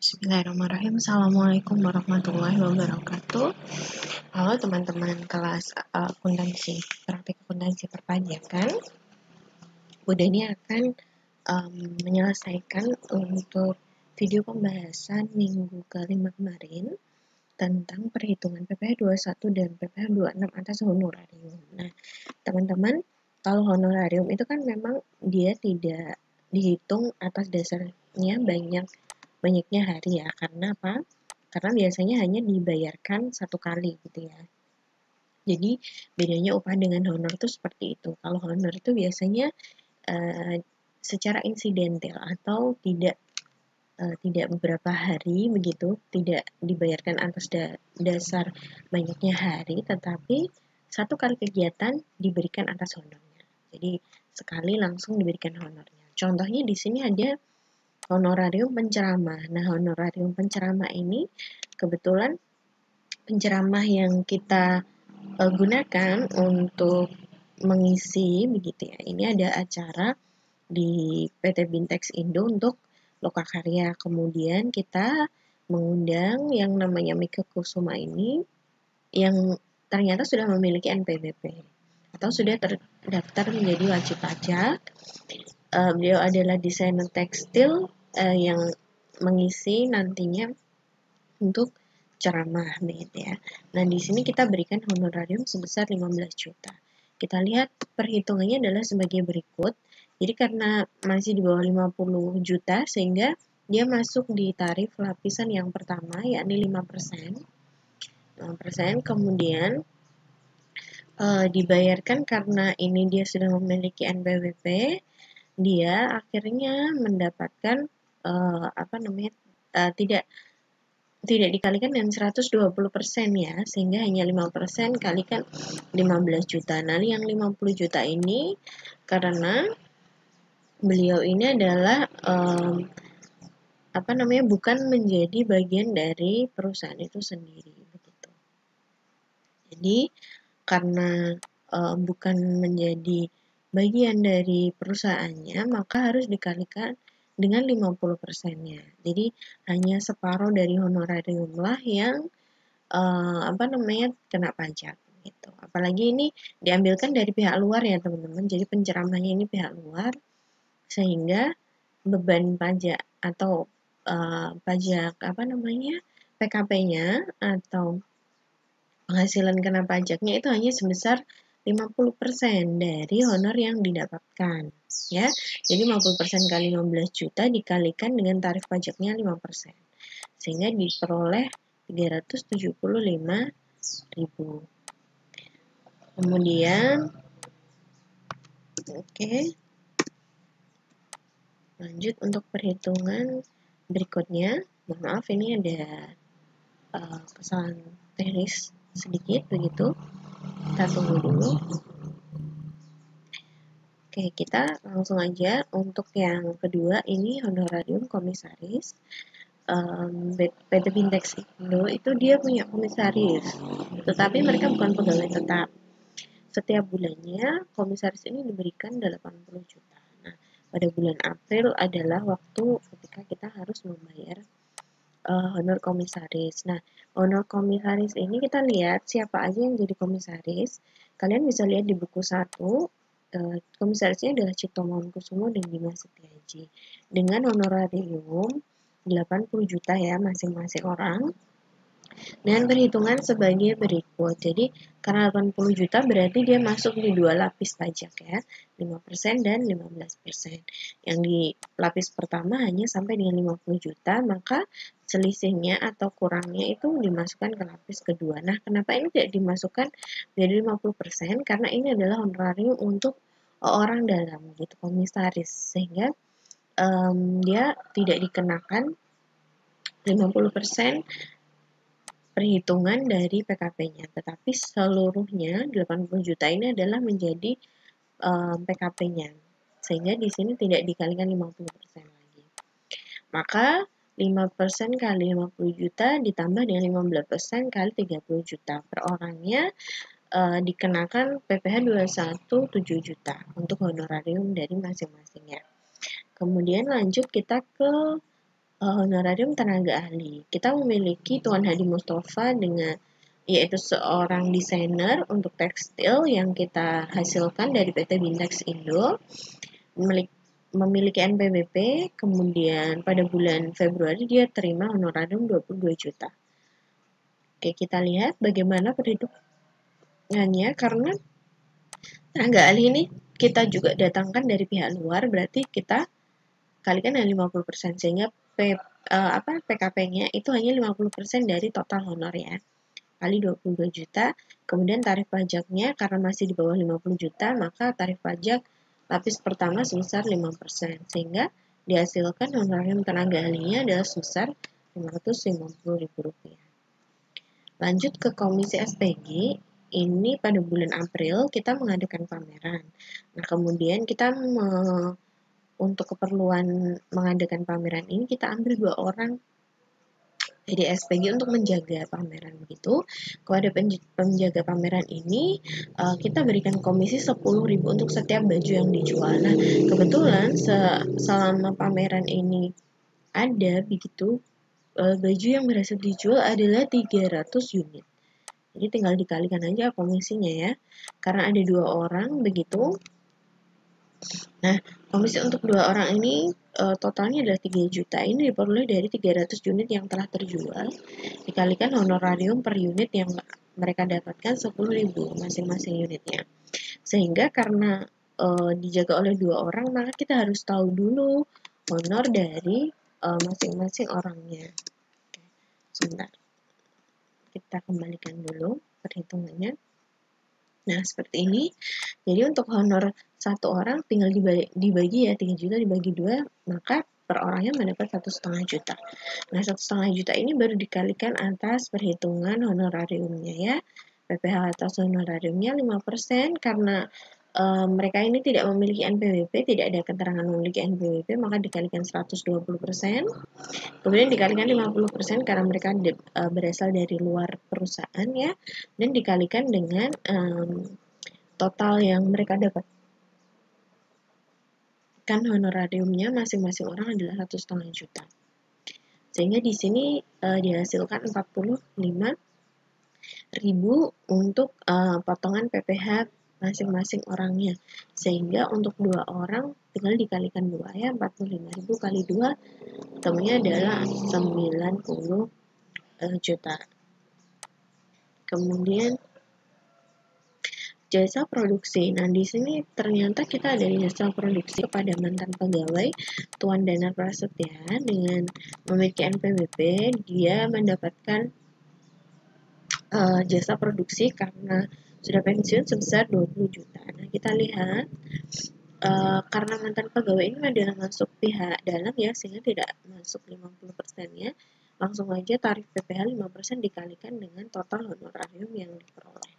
Bismillahirrahmanirrahim. Assalamualaikum warahmatullahi wabarakatuh. Halo teman-teman kelas akuntansi, praktik akuntansi perpajakan. Bunda ini akan menyelesaikan untuk video pembahasan minggu kelima kemarin tentang perhitungan PPh 21 dan PPh 26 atas honorarium. Nah, teman-teman, kalau honorarium itu kan memang dia tidak dihitung atas dasarnya banyaknya hari ya. Karena apa? Karena biasanya hanya dibayarkan satu kali gitu ya. Jadi bedanya upah dengan honor itu seperti itu. Kalau honor itu biasanya secara insidental atau tidak beberapa hari begitu, tidak dibayarkan atas dasar banyaknya hari, tetapi satu kali kegiatan diberikan atas honornya. Jadi sekali langsung diberikan honornya. Contohnya di sini ada honorarium penceramah. Nah, honorarium penceramah ini kebetulan penceramah yang kita gunakan untuk mengisi begitu ya. Ini ada acara di PT Bintex Indo untuk lokakarya. Kemudian kita mengundang yang namanya Mika Kusuma ini yang ternyata sudah memiliki NPWP atau sudah terdaftar menjadi wajib pajak. Beliau adalah desainer tekstil yang mengisi nantinya untuk ceramah begitu ya. Nah, di sini kita berikan honorarium sebesar 15 juta. Kita lihat perhitungannya adalah sebagai berikut. Jadi karena masih di bawah 50 juta sehingga dia masuk di tarif lapisan yang pertama yakni 5%. 5%, kemudian dibayarkan karena ini dia sudah memiliki NPWP, dia akhirnya mendapatkan tidak dikalikan dengan 120% ya, sehingga hanya 5% kalikan 15 juta. Nah, yang 50 juta ini karena beliau ini adalah bukan menjadi bagian dari perusahaan itu sendiri begitu. Jadi karena bukan menjadi bagian dari perusahaannya, maka harus dikalikan dengan 50%-nya. Jadi hanya separuh dari honorarium lah yang kena pajak gitu. Apalagi ini diambilkan dari pihak luar ya teman-teman. Jadi penceramahnya ini pihak luar sehingga beban pajak atau pajak PKP-nya atau penghasilan kena pajaknya itu hanya sebesar 50% dari honor yang didapatkan ya. Jadi 50% kali 15 juta dikalikan dengan tarif pajaknya 5%. Sehingga diperoleh 375.000. Kemudian lanjut untuk perhitungan berikutnya. Mohon maaf ini ada kesalahan teknis sedikit begitu. Kita tunggu dulu. Oke, kita langsung aja untuk yang kedua, ini honorarium komisaris. PT Bintex Indo itu dia punya komisaris, tetapi mereka bukan pegawai tetap. Setiap bulannya komisaris ini diberikan 80 juta. Nah, pada bulan April adalah waktu ketika kita harus membayar honor komisaris. Nah, honor komisaris ini kita lihat siapa aja yang jadi komisaris. Kalian bisa lihat di buku 1, komisarisnya adalah Cipto Mangunkusumo dan Dimas Setiaji. Dengan honorarium 80 juta ya masing-masing orang. Dengan perhitungan sebagai berikut. Jadi karena 80 juta berarti dia masuk di dua lapis pajak ya, 5% dan 15%. Yang di lapis pertama hanya sampai dengan 50 juta, maka selisihnya atau kurangnya itu dimasukkan ke lapis kedua. Nah, kenapa ini tidak dimasukkan menjadi 50%? Karena ini adalah honorarium untuk orang dalam gitu, komisaris, sehingga dia tidak dikenakan 50% perhitungan dari PKP-nya, tetapi seluruhnya 80 juta ini adalah menjadi PKP-nya, sehingga di sini tidak dikalikan 50% lagi. Maka 5% kali 50 juta ditambah dengan 15% kali 30 juta per orangnya dikenakan PPh 21 7 juta untuk honorarium dari masing-masingnya. Kemudian lanjut kita ke honorarium tenaga ahli. Kita memiliki Tuan Hadi Mustafa dengan yaitu seorang desainer untuk tekstil yang kita hasilkan dari PT Bintex Indo, memiliki NPWP, kemudian pada bulan Februari dia terima honorarium 22 juta. Oke, kita lihat bagaimana perhitungannya karena tenaga ahli ini kita juga datangkan dari pihak luar, berarti kita kalikan dengan 50%, sehingga PKP-nya itu hanya 50% dari total honor ya, kali 22 juta. Kemudian tarif pajaknya karena masih di bawah 50 juta, maka tarif pajak lapis pertama sebesar 5%, sehingga dihasilkan honorarium tenaga ahlinya adalah sebesar Rp550.000. Lanjut ke komisi SPG, ini pada bulan April kita mengadakan pameran. Nah, kemudian kita untuk keperluan mengadakan pameran ini kita ambil 2 orang dari SPG untuk menjaga pameran begitu. Kepada penjaga pameran ini kita berikan komisi 10.000 untuk setiap baju yang dijual. Nah, kebetulan selama pameran ini ada begitu, baju yang berhasil dijual adalah 300 unit. Jadi tinggal dikalikan aja komisinya ya. Karena ada 2 orang begitu. Nah, komisi untuk 2 orang ini totalnya adalah 3 juta. Ini diperoleh dari 300 unit yang telah terjual, dikalikan honorarium per unit yang mereka dapatkan 10.000 masing-masing unitnya. Sehingga karena dijaga oleh 2 orang, maka kita harus tahu dulu honor dari masing-masing orangnya. Oke, sebentar. Kita kembalikan dulu perhitungannya. Nah, seperti ini. Jadi untuk honor satu orang tinggal dibagi ya, 3 juta dibagi 2, maka per orangnya mendapat 1,5 juta. Nah, 1,5 juta ini baru dikalikan atas perhitungan honorariumnya ya. PPh atas honorariumnya 5%, karena mereka ini tidak memiliki NPWP, tidak ada keterangan memiliki NPWP, maka dikalikan 120%. Kemudian dikalikan 50% karena mereka berasal dari luar perusahaan ya, dan dikalikan dengan total yang mereka dapatkan honorariumnya masing-masing orang adalah 1,5 juta. Sehingga di sini dihasilkan 45.000 untuk potongan PPh masing-masing orangnya. Sehingga untuk 2 orang tinggal dikalikan 2 ya, 45.000 kali 2 ketemunya adalah 90 juta. Kemudian jasa produksi. Nah, di sini ternyata kita ada jasa produksi kepada mantan pegawai Tuan Danar Prasetya dengan memiliki NPWP, dia mendapatkan jasa produksi karena sudah pensiun sebesar 20 juta. Nah, kita lihat karena mantan pegawai ini adalah masuk pihak dalam ya, sehingga tidak masuk 50%-nya. Langsung aja tarif PPh 5% dikalikan dengan total honorarium yang diperoleh.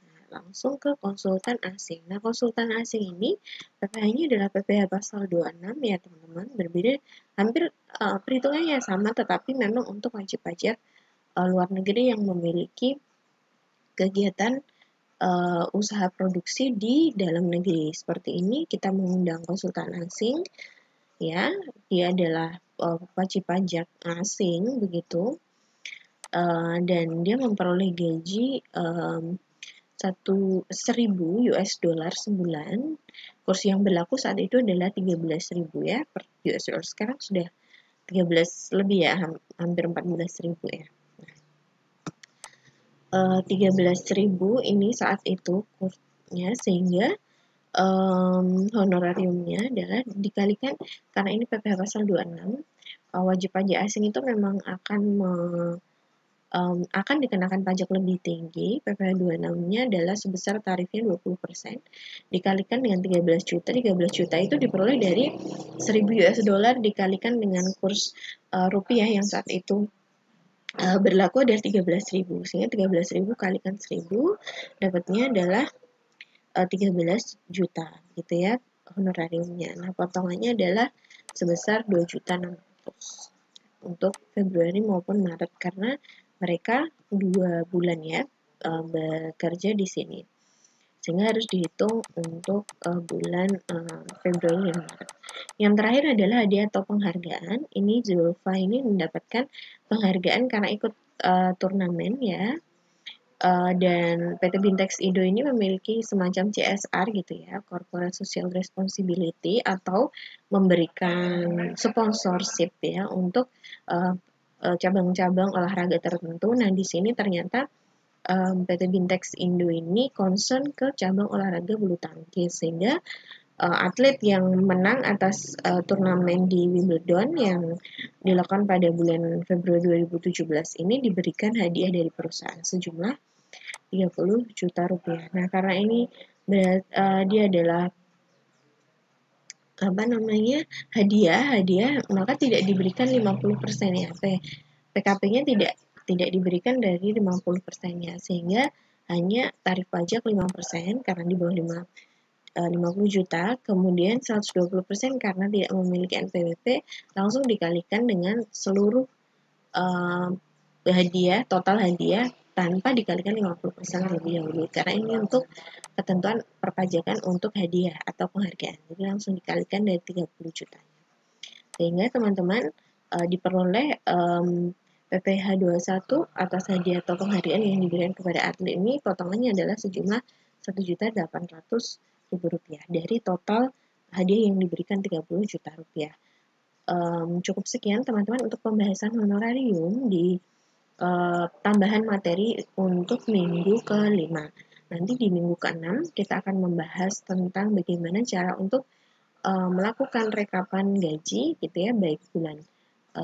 Nah, langsung ke konsultan asing. Nah, konsultan asing ini PPh-nya adalah PPh pasal 26 ya teman-teman. Berbeda, hampir perhitungannya sama, tetapi memang untuk wajib pajak luar negeri yang memiliki kegiatan usaha produksi di dalam negeri. Seperti ini kita mengundang konsultan asing ya, dia adalah wajib pajak asing begitu, dan dia memperoleh gaji 1.000 US dollar sebulan. Kurs yang berlaku saat itu adalah 13.000 ya per US dollar. Sekarang sudah 13 lebih ya, hampir 14.000 ya. 13.000 ini saat itu kursnya, sehingga honorariumnya adalah dikalikan, karena ini PPh pasal 26, wajib pajak asing itu memang akan dikenakan pajak lebih tinggi. PPh 26-nya adalah sebesar tarifnya 20%, dikalikan dengan 13 juta. 13 juta itu diperoleh dari 1.000 US dollar dikalikan dengan kurs rupiah yang saat itu berlaku adalah 13.000, sehingga 13.000 kalikan 1.000 dapatnya adalah 13 juta gitu ya honorariumnya. Nah, potongannya adalah sebesar 2.600.000 untuk Februari maupun Maret, karena mereka 2 bulan ya bekerja di sini. sehingga harus dihitung untuk bulan Februari dan Maret. Yang terakhir adalah hadiah atau penghargaan. Ini Zulfa ini mendapatkan penghargaan karena ikut turnamen ya. Dan PT Bintex Indo ini memiliki semacam CSR gitu ya, Corporate Social Responsibility, atau memberikan sponsorship ya untuk cabang-cabang olahraga tertentu. Nah, di sini ternyata PT Bintex Indo ini concern ke cabang olahraga bulu tangkis, sehingga atlet yang menang atas turnamen di Wimbledon yang dilakukan pada bulan Februari 2017 ini diberikan hadiah dari perusahaan sejumlah 30 juta rupiah. Nah, karena ini dia adalah hadiah, maka tidak diberikan 50% ya. PKP-nya tidak diberikan dari 50%-nya, sehingga hanya tarif pajak 5% karena di bawah 50 juta, kemudian 120% karena tidak memiliki NPWP, langsung dikalikan dengan seluruh total hadiah tanpa dikalikan 50% terlebih dahulu, karena ini untuk ketentuan perpajakan untuk hadiah atau penghargaan, jadi langsung dikalikan dari 30 juta, sehingga teman-teman diperoleh PPh 21 atas hadiah atau penghargaan yang diberikan kepada atlet ini, potongannya adalah sejumlah Rp1.800.000 dari total hadiah yang diberikan Rp30 juta. Cukup sekian teman-teman untuk pembahasan honorarium di tambahan materi untuk minggu ke-5. Nanti di minggu ke-6 kita akan membahas tentang bagaimana cara untuk melakukan rekapan gaji gitu ya, baik bulan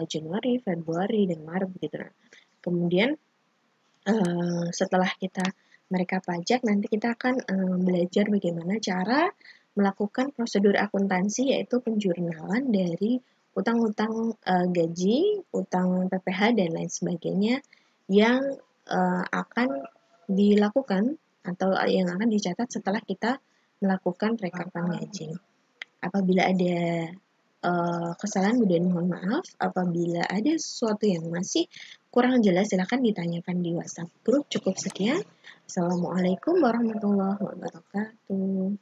Januari, Februari, dan Maret gitu. Nah, kemudian setelah kita merekap pajak, nanti kita akan belajar bagaimana cara melakukan prosedur akuntansi, yaitu penjurnalan dari utang-utang gaji, utang PPh, dan lain sebagainya yang akan dilakukan atau yang akan dicatat setelah kita melakukan rekapan gaji. Apabila ada kesalahan, dan mohon maaf. Apabila ada sesuatu yang masih kurang jelas, silahkan ditanyakan di WhatsApp grup. Cukup sekian. Assalamualaikum warahmatullahi wabarakatuh.